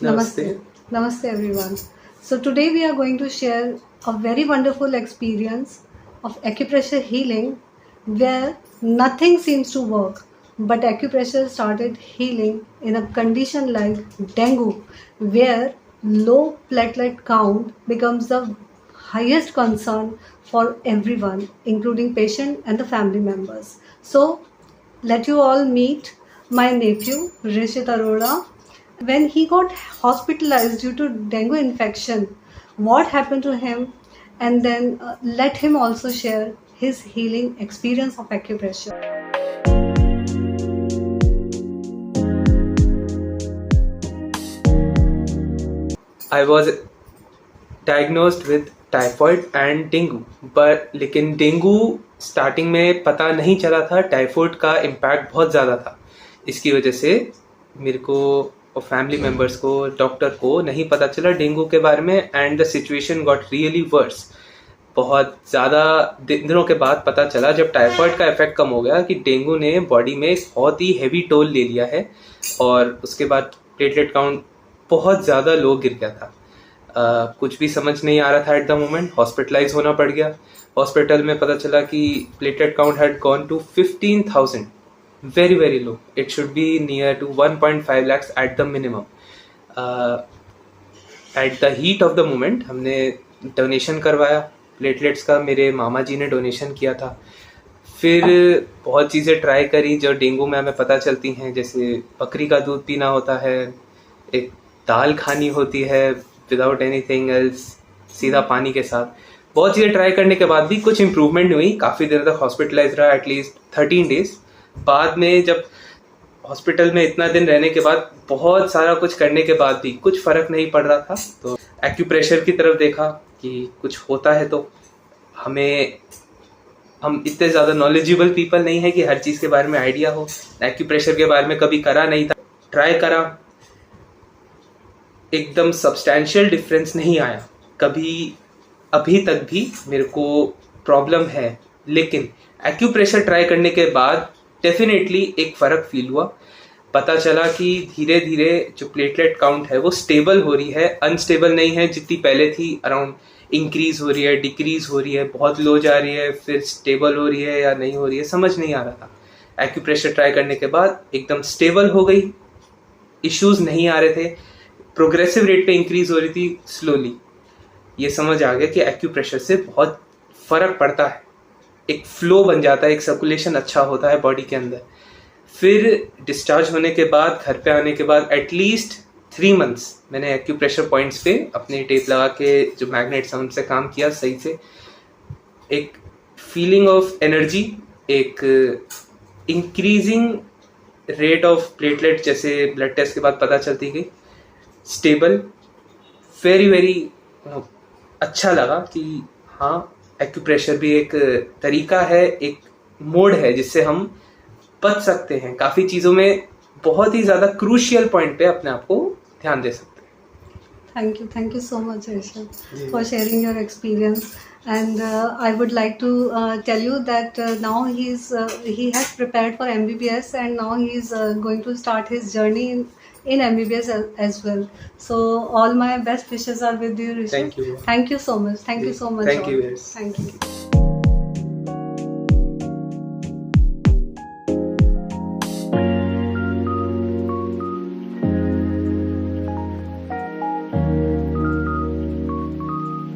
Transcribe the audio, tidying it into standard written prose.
Namaste. Namaste everyone. So today we are going to share a very wonderful experience of acupressure healing where nothing seems to work, but acupressure started healing in a condition like dengue where low platelet count becomes the highest concern for everyone including patient and the family members. So let you all meet my nephew Rishit Arora. When he got hospitalized due to dengue infection, what happened to him, and then let him also share his healing experience of acupressure. I was diagnosed with typhoid and dengue लेकिन dengue starting में पता नहीं चला था, typhoid का impact बहुत ज़्यादा था। इसकी वजह से मेरे को और फैमिली मेम्बर्स को, डॉक्टर को नहीं पता चला डेंगू के बारे में and the situation got really worse. बहुत ज़्यादा दिनों के बाद पता चला जब टाइफॉइड का इफेक्ट कम हो गया कि डेंगू ने बॉडी में बहुत ही हैवी टोल ले लिया है और उसके बाद प्लेटलेट काउंट बहुत ज़्यादा लो गिर गया था। कुछ भी समझ नहीं आ रहा था एट द मोमेंट। हॉस्पिटलाइज होना पड़ गया। हॉस्पिटल में पता चला कि platelet count had gone to 15,000, very very low. It should be near to 1.5 lakhs at the minimum. At the heat of the moment हमने डोनेशन करवाया प्लेटलेट्स का। मेरे मामा जी ने डोनेशन किया था। फिर बहुत चीज़ें ट्राई करी जो डेंगू में हमें पता चलती हैं, जैसे बकरी का दूध पीना होता है, एक दाल खानी होती है विदाउट एनीथिंग एल्स, सीधा पानी के साथ। बहुत चीज़ें ट्राई करने के बाद भी कुछ इम्प्रूवमेंट नहीं हुई। काफ़ी देर तक हॉस्पिटलाइज रहा, एटलीस्ट 13 डेज। बाद में जब हॉस्पिटल में इतना दिन रहने के बाद, बहुत सारा कुछ करने के बाद भी कुछ फ़र्क नहीं पड़ रहा था, तो एक्यूप्रेशर की तरफ देखा कि कुछ होता है। तो हम इतने ज़्यादा नॉलेजेबल पीपल नहीं है कि हर चीज़ के बारे में आइडिया हो। एक्यूप्रेशर के बारे में कभी करा नहीं था, ट्राई करा, एकदम सब्सटैंशियल डिफरेंस नहीं आया कभी। अभी तक भी मेरे को प्रॉब्लम है, लेकिन एक्यूप्रेशर ट्राई करने के बाद डेफिनेटली एक फ़र्क फील हुआ। पता चला कि धीरे धीरे जो प्लेटलेट काउंट है वो स्टेबल हो रही है, अनस्टेबल नहीं है जितनी पहले थी। अराउंड इंक्रीज हो रही है, डिक्रीज हो रही है, बहुत लो जा रही है, फिर स्टेबल हो रही है या नहीं हो रही है, समझ नहीं आ रहा था। एक्यूप्रेशर ट्राई करने के बाद एकदम स्टेबल हो गई, इश्यूज नहीं आ रहे थे, प्रोग्रेसिव रेट पे इंक्रीज हो रही थी स्लोली। ये समझ आ गया कि एक्यूप्रेशर से बहुत फ़र्क पड़ता है, एक फ्लो बन जाता है, एक सर्कुलेशन अच्छा होता है बॉडी के अंदर। फिर डिस्चार्ज होने के बाद, घर पे आने के बाद एटलीस्ट 3 मंथ्स मैंने एक्यूप्रेशर पॉइंट्स पे अपने टेप लगा के जो मैग्नेट्स हैं उनसे काम किया सही से। एक फीलिंग ऑफ एनर्जी, एक इंक्रीजिंग रेट ऑफ प्लेटलेट जैसे ब्लड टेस्ट के बाद पता चलती गई, स्टेबल, वेरी वेरी अच्छा लगा कि हाँ, एक्यूप्रेशर भी एक तरीका है, एक मोड है जिससे हम बच सकते हैं काफ़ी चीज़ों में। बहुत ही ज़्यादा क्रूशियल पॉइंट पे अपने आप को ध्यान दे सकते हैं। Thank you so much, Rishit, for sharing your experience. And I would like to tell you that now he has prepared for MBBS, and now he is going to start his journey in MBBS as well. So all my best wishes are with you, Rishit. Thank you. Thank you so much. Thank you so much. Thank you. Thank you.